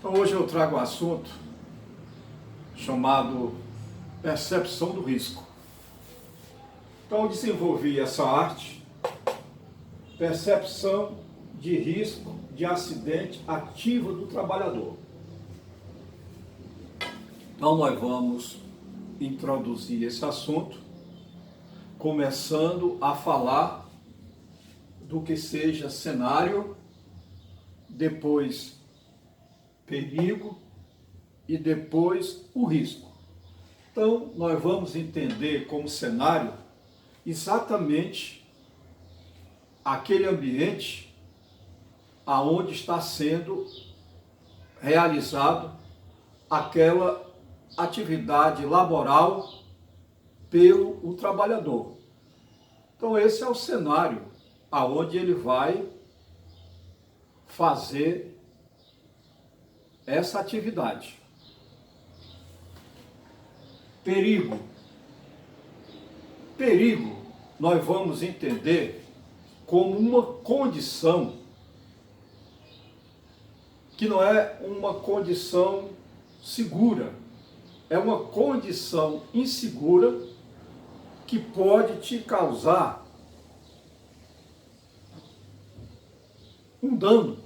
Então hoje eu trago um assunto chamado percepção do risco. Então eu desenvolvi essa arte, percepção de risco de acidente ativa do trabalhador. Então nós vamos introduzir esse assunto, começando a falar do que seja cenário, depois perigo e depois o risco. Então, nós vamos entender como cenário exatamente aquele ambiente aonde está sendo realizado aquela atividade laboral pelo trabalhador. Então, esse é o cenário aonde ele vai fazer essa atividade. Perigo. Perigo, nós vamos entender como uma condição que não é uma condição segura, é uma condição insegura que pode te causar um dano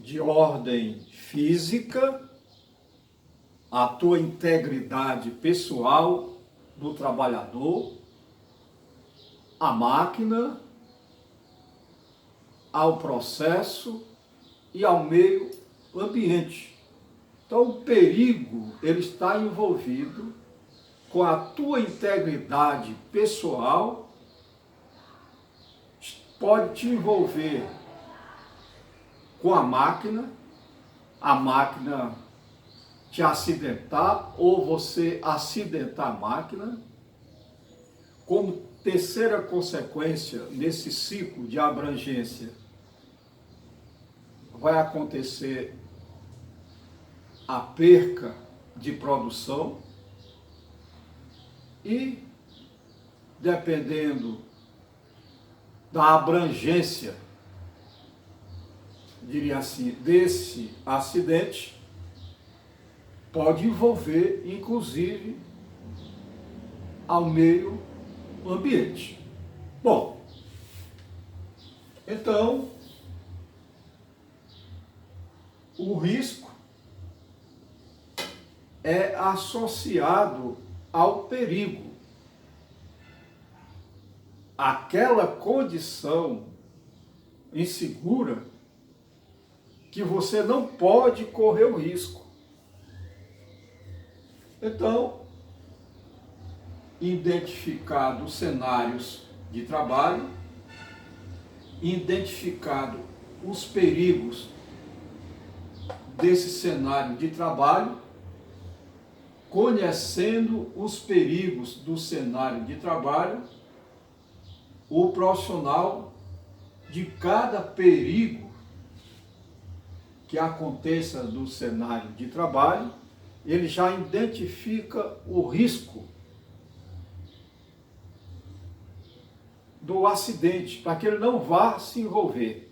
de ordem física, a tua integridade pessoal do trabalhador, a máquina, ao processo e ao meio ambiente. Então o perigo, ele está envolvido com a tua integridade pessoal, pode te envolver com a máquina te acidentar ou você acidentar a máquina. Como terceira consequência nesse ciclo de abrangência, vai acontecer a perca de produção e, dependendo da abrangência, diria assim, desse acidente, pode envolver, inclusive, ao meio ambiente. Bom, então, o risco é associado ao perigo. Aquela condição insegura que você não pode correr o risco. Então, identificado os cenários de trabalho, identificado os perigos desse cenário de trabalho, conhecendo os perigos do cenário de trabalho, o profissional de cada perigo que aconteça no cenário de trabalho, ele já identifica o risco do acidente, para que ele não vá se envolver.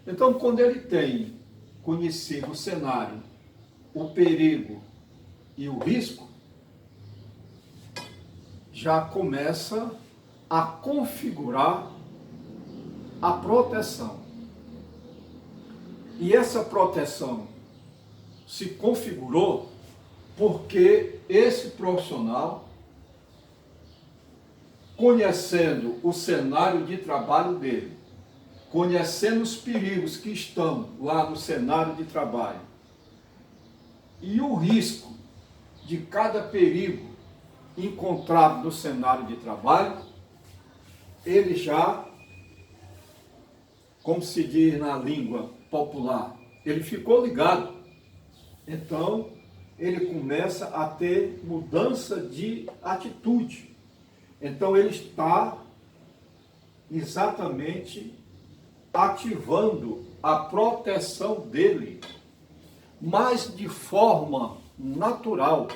Então, quando ele tem conhecido o cenário, o perigo e o risco, já começa a configurar a proteção. E essa proteção se configurou porque esse profissional, conhecendo o cenário de trabalho dele, conhecendo os perigos que estão lá no cenário de trabalho e o risco de cada perigo encontrado no cenário de trabalho, ele já, como se diz na língua popular, ele ficou ligado. Então, ele começa a ter mudança de atitude. Então, ele está exatamente ativando a proteção dele, mas de forma natural,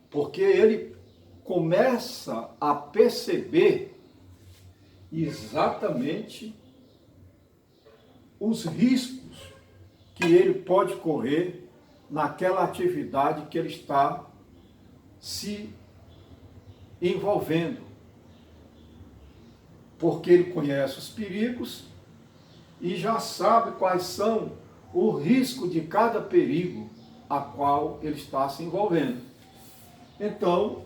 porque ele começa a perceber exatamente os riscos que ele pode correr naquela atividade que ele está se envolvendo. Porque ele conhece os perigos e já sabe quais são o risco de cada perigo a qual ele está se envolvendo. Então,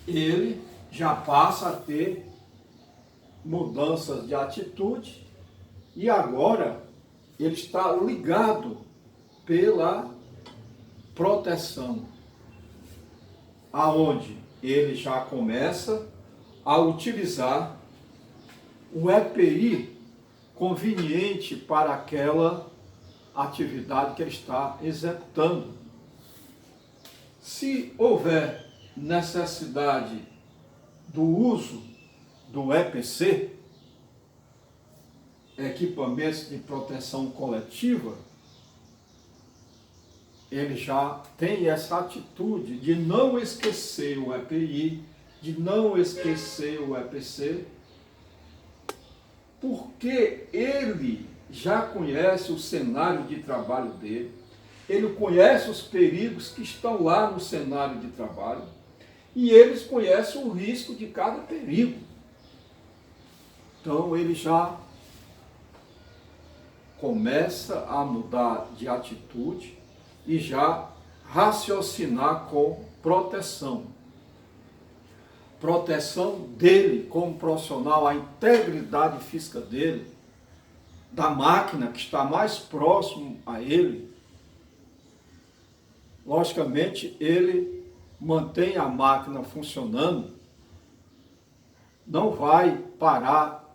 ele já passa a ter mudanças de atitude e agora ele está ligado pela proteção, aonde ele já começa a utilizar o EPI conveniente para aquela atividade que ele está executando. Se houver necessidade do uso do EPC, equipamentos de proteção coletiva, ele já tem essa atitude de não esquecer o EPI, de não esquecer o EPC, porque ele já conhece o cenário de trabalho dele, ele conhece os perigos que estão lá no cenário de trabalho e eles conhecem o risco de cada perigo. Então ele já começa a mudar de atitude e já raciocinar com proteção. Proteção dele como profissional, a integridade física dele, da máquina que está mais próximo a ele. Logicamente, ele mantém a máquina funcionando, não vai parar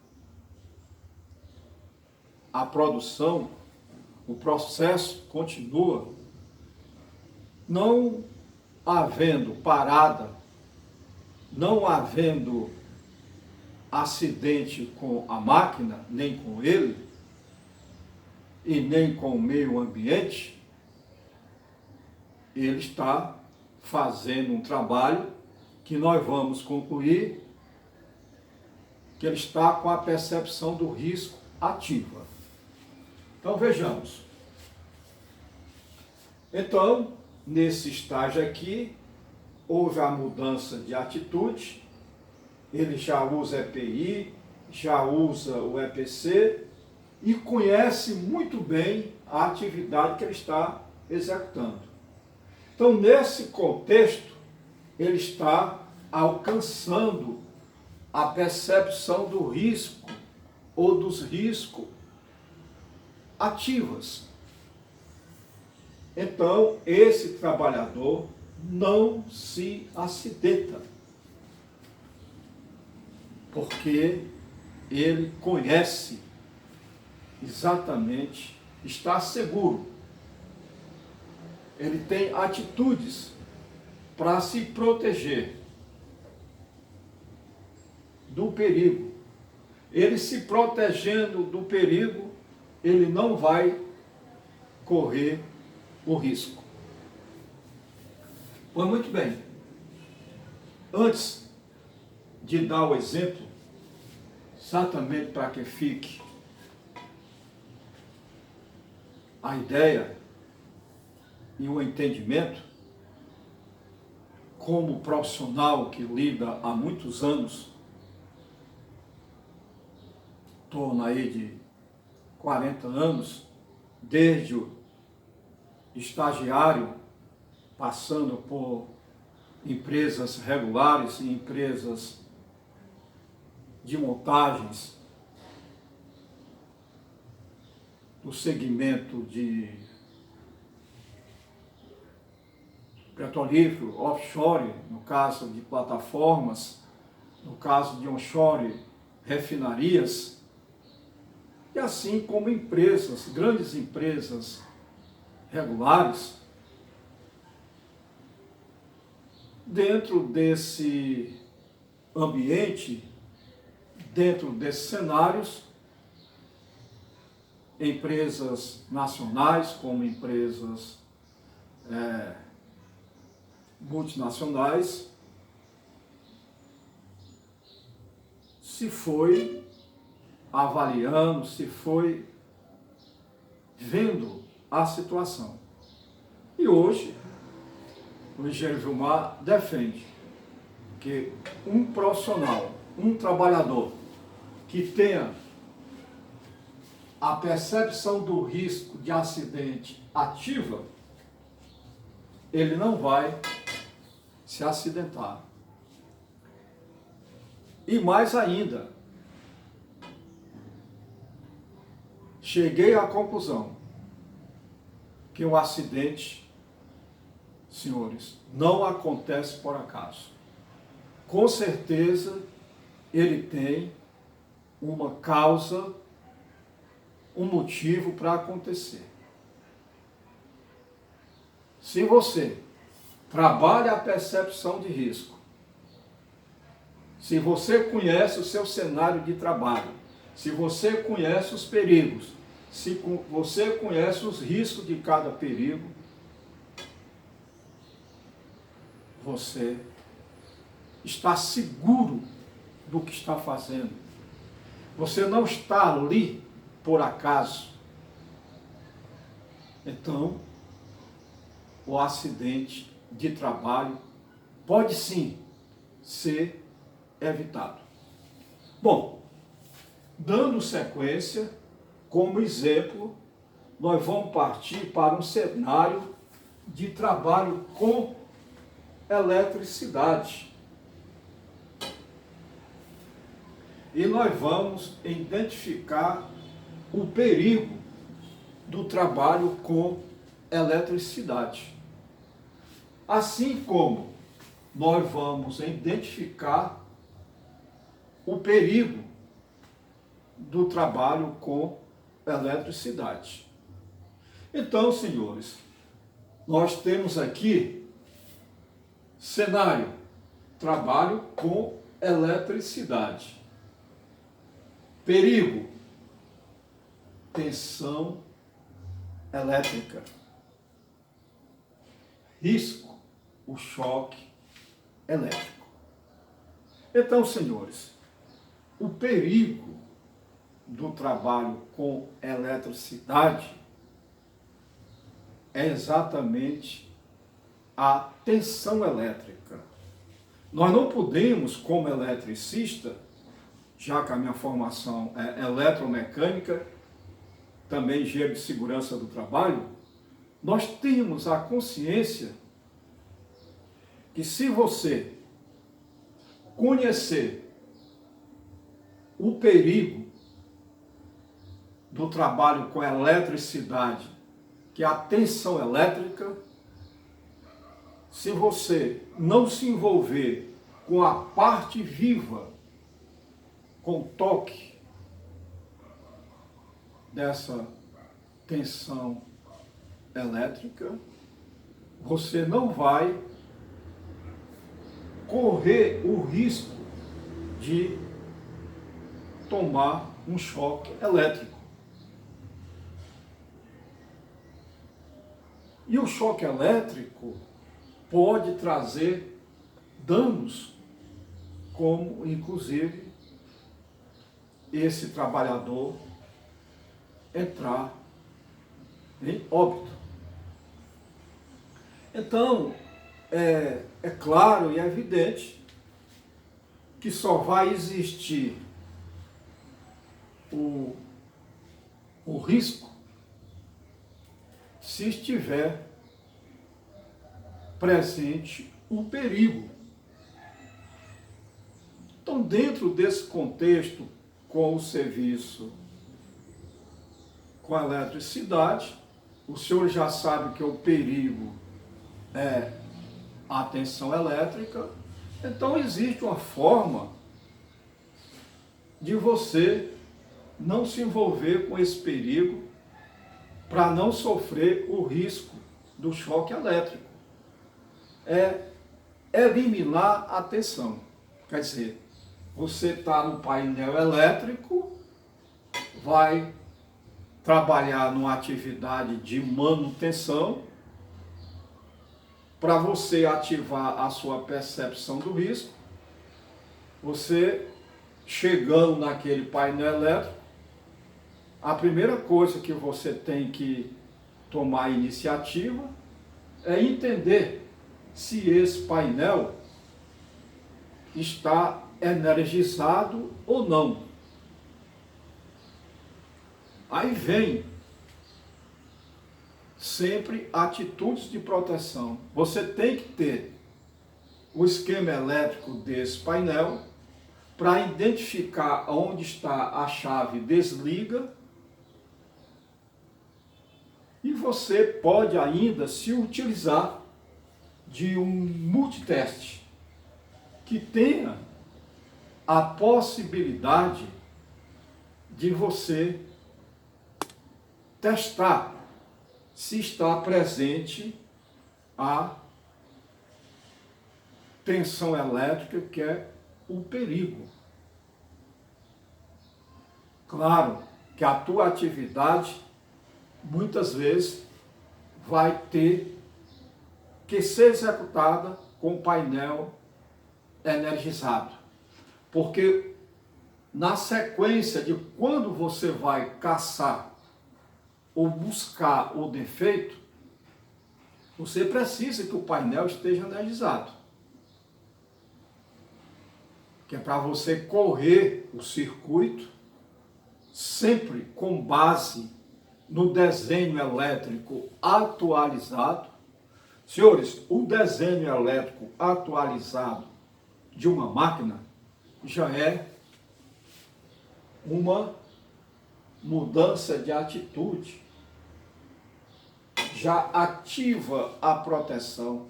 a produção, o processo continua, não havendo parada, não havendo acidente com a máquina, nem com ele, e nem com o meio ambiente, ele está fazendo um trabalho que nós vamos concluir que ele está com a percepção do risco ativa. Então vejamos. Então, nesse estágio aqui, houve a mudança de atitude, ele já usa EPI, já usa o EPC e conhece muito bem a atividade que ele está executando. Então, nesse contexto, ele está alcançando a percepção do risco ou dos riscos ativas. Então, esse trabalhador não se acidenta, porque ele conhece exatamente, está seguro. Ele tem atitudes para se proteger do perigo. Ele se protegendo do perigo, ele não vai correr o risco. Pois muito bem. Antes de dar o exemplo, exatamente para que fique a ideia e o entendimento, como profissional que lida há muitos anos, em torno aí de 40 anos, desde o estagiário, passando por empresas regulares e empresas de montagens, do segmento de petrolífero, offshore, no caso de plataformas, no caso de onshore, refinarias, e assim como empresas, grandes empresas regulares, dentro desse ambiente, dentro desses cenários, empresas nacionais como empresas multinacionais, se foi avaliando, se foi vendo a situação. E hoje, o engenheiro Gilmar defende que um profissional, um trabalhador que tenha a percepção do risco de acidente ativa, ele não vai se acidentar. E mais ainda, cheguei à conclusão que o acidente, senhores, não acontece por acaso. Com certeza, ele tem uma causa, um motivo para acontecer. Se você trabalha a percepção de risco, se você conhece o seu cenário de trabalho, se você conhece os perigos, se você conhece os riscos de cada perigo, você está seguro do que está fazendo. Você não está ali por acaso. Então, o acidente de trabalho pode sim ser evitado. Bom, dando sequência, como exemplo, nós vamos partir para um cenário de trabalho com eletricidade. E nós vamos identificar o perigo do trabalho com eletricidade. Assim como nós vamos identificar o perigo do trabalho com eletricidade. Então, senhores, nós temos aqui cenário, trabalho com eletricidade. Perigo, tensão elétrica. Risco, o choque elétrico. Então, senhores, o perigo do trabalho com eletricidade é exatamente a tensão elétrica. Nós não podemos, como eletricista, já que a minha formação é eletromecânica, também engenheiro de segurança do trabalho, nós temos a consciência que se você conhecer o perigo do trabalho com eletricidade, que é a tensão elétrica, se você não se envolver com a parte viva, com o toque dessa tensão elétrica, você não vai correr o risco de tomar um choque elétrico. E o choque elétrico pode trazer danos, como inclusive esse trabalhador entrar em óbito. Então, é claro e evidente que só vai existir o risco se estiver presente o perigo. Então, dentro desse contexto, com o serviço com a eletricidade, o senhor já sabe que o perigo é a tensão elétrica, então existe uma forma de você não se envolver com esse perigo para não sofrer o risco do choque elétrico. É eliminar a tensão. Quer dizer, você está no painel elétrico, vai trabalhar numa atividade de manutenção. Para você ativar a sua percepção do risco, você chegando naquele painel elétrico, a primeira coisa que você tem que tomar iniciativa é entender se esse painel está energizado ou não. Aí vem sempre atitudes de proteção. Você tem que ter o esquema elétrico desse painel para identificar onde está a chave desliga, e você pode ainda se utilizar de um multiteste que tenha a possibilidade de você testar se está presente a tensão elétrica, que é o perigo. Claro que a tua atividade muitas vezes vai ter que ser executada com o painel energizado, porque na sequência de quando você vai caçar ou buscar o defeito, você precisa que o painel esteja energizado, que é para você correr o circuito sempre com base no desenho elétrico atualizado. Senhores, o desenho elétrico atualizado de uma máquina já é uma mudança de atitude, já ativa a proteção.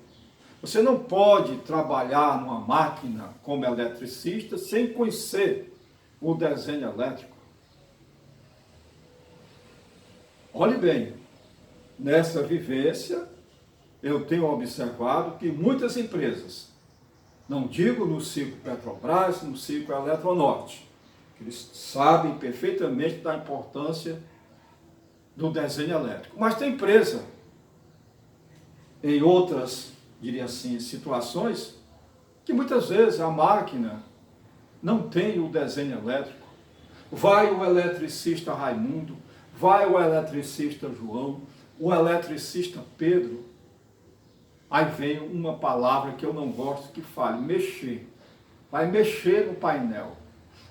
Você não pode trabalhar numa máquina como eletricista sem conhecer o desenho elétrico. Olhe bem, nessa vivência eu tenho observado que muitas empresas, não digo no ciclo Petrobras, no ciclo Eletronorte, que eles sabem perfeitamente da importância do desenho elétrico, mas tem empresa em outras, diria assim, situações, que muitas vezes a máquina não tem o desenho elétrico. Vai o eletricista Raimundo, vai o eletricista João, o eletricista Pedro, aí vem uma palavra que eu não gosto que fale, mexer. Vai mexer no painel.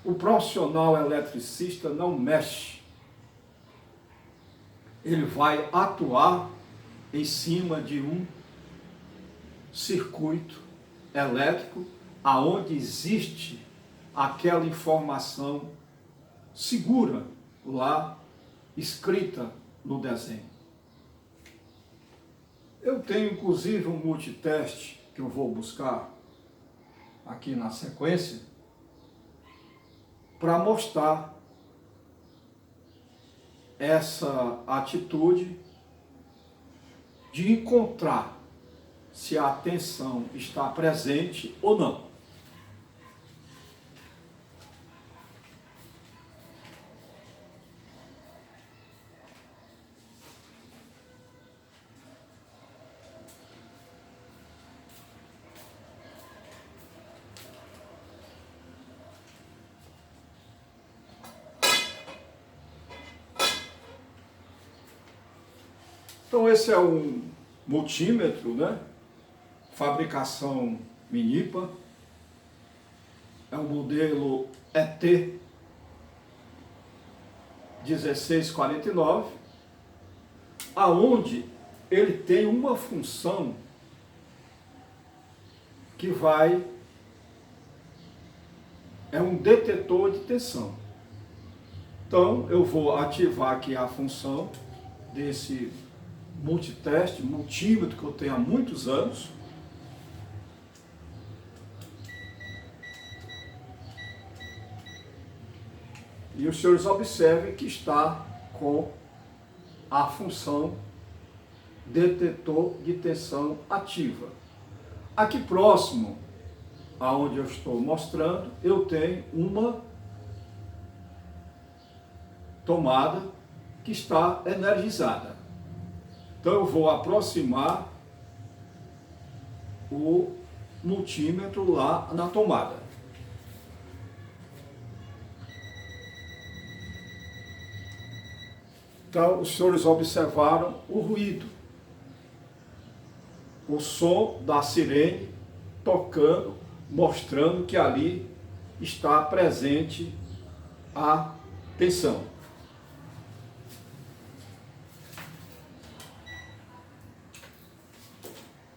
O profissional eletricista não mexe. Ele vai atuar em cima de um circuito elétrico aonde existe aquela informação segura lá escrita no desenho. Eu tenho inclusive um multiteste que eu vou buscar aqui na sequência para mostrar essa atitude de encontrar se a tensão está presente ou não. Então esse é um multímetro, né? Fabricação Minipa. É o modelo ET 1649, aonde ele tem uma função que é um detetor de tensão. Então eu vou ativar aqui a função desse multiteste, multímetro que eu tenho há muitos anos. E os senhores observem que está com a função detetor de tensão ativa. Aqui próximo, aonde eu estou mostrando, eu tenho uma tomada que está energizada. Então eu vou aproximar o multímetro lá na tomada. Então, os senhores observaram o ruído, o som da sirene tocando, mostrando que ali está presente a tensão.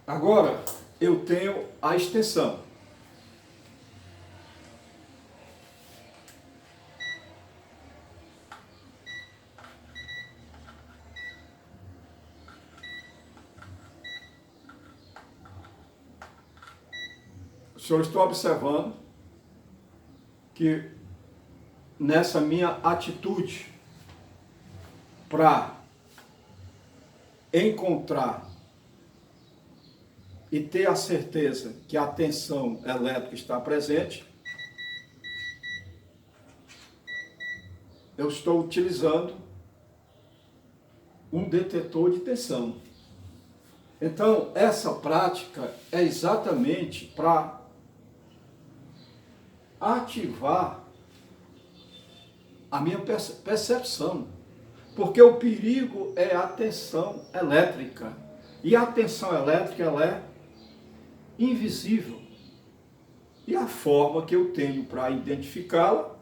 Agora, eu tenho a extensão. O senhor está observando que nessa minha atitude para encontrar e ter a certeza que a tensão elétrica está presente, eu estou utilizando um detetor de tensão. Então, essa prática é exatamente para ativar a minha percepção, porque o perigo é a tensão elétrica, e a tensão elétrica ela é invisível, e a forma que eu tenho para identificá-la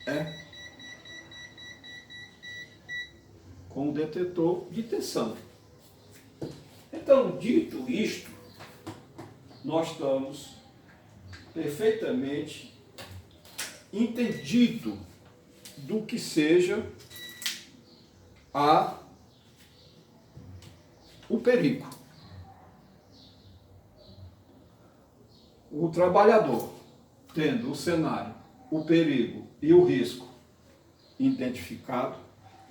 é com o detetor de tensão. Então, dito isto, nós estamos perfeitamente entendido do que seja o perigo. O trabalhador, tendo o cenário, o perigo e o risco identificado,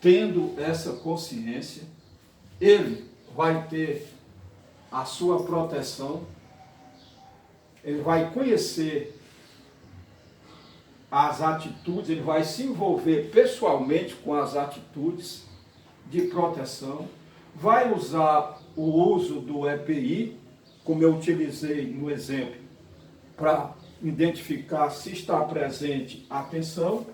tendo essa consciência, ele vai ter a sua proteção, ele vai conhecer as atitudes, ele vai se envolver pessoalmente com as atitudes de proteção, vai usar o uso do EPI, como eu utilizei no exemplo, para identificar se está presente a tensão,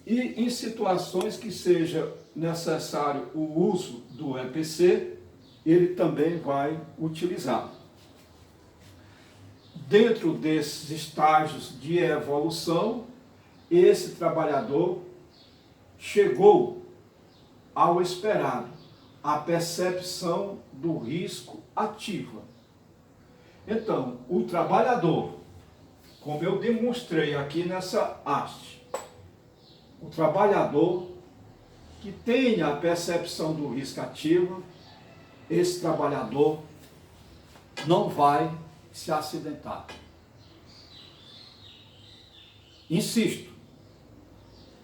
e em situações que seja necessário o uso do EPC, ele também vai utilizar. Dentro desses estágios de evolução, esse trabalhador chegou ao esperado, a percepção do risco ativa. Então, o trabalhador, como eu demonstrei aqui nessa haste, o trabalhador que tenha a percepção do risco ativa, esse trabalhador não vai se acidentar. Insisto,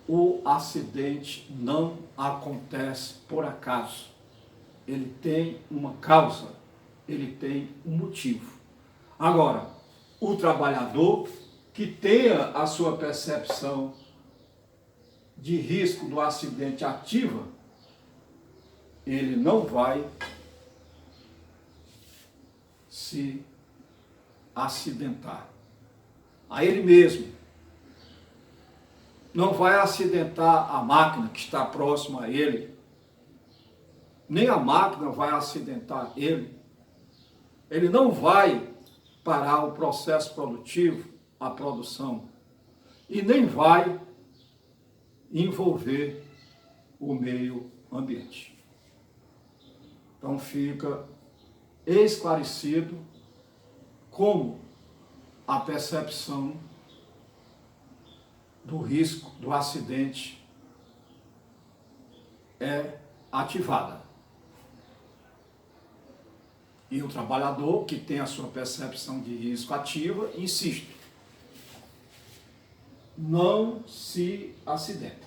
o acidente não acontece por acaso. Ele tem uma causa, ele tem um motivo. Agora, o trabalhador que tenha a sua percepção de risco do acidente ativa, ele não vai se acidentar. A ele mesmo. Não vai acidentar a máquina que está próxima a ele. Nem a máquina vai acidentar ele. Ele não vai parar o processo produtivo, a produção. E nem vai envolver o meio ambiente. Então fica esclarecido como a percepção do risco do acidente é ativada. E o trabalhador que tem a sua percepção de risco ativa, insisto, não se acidenta.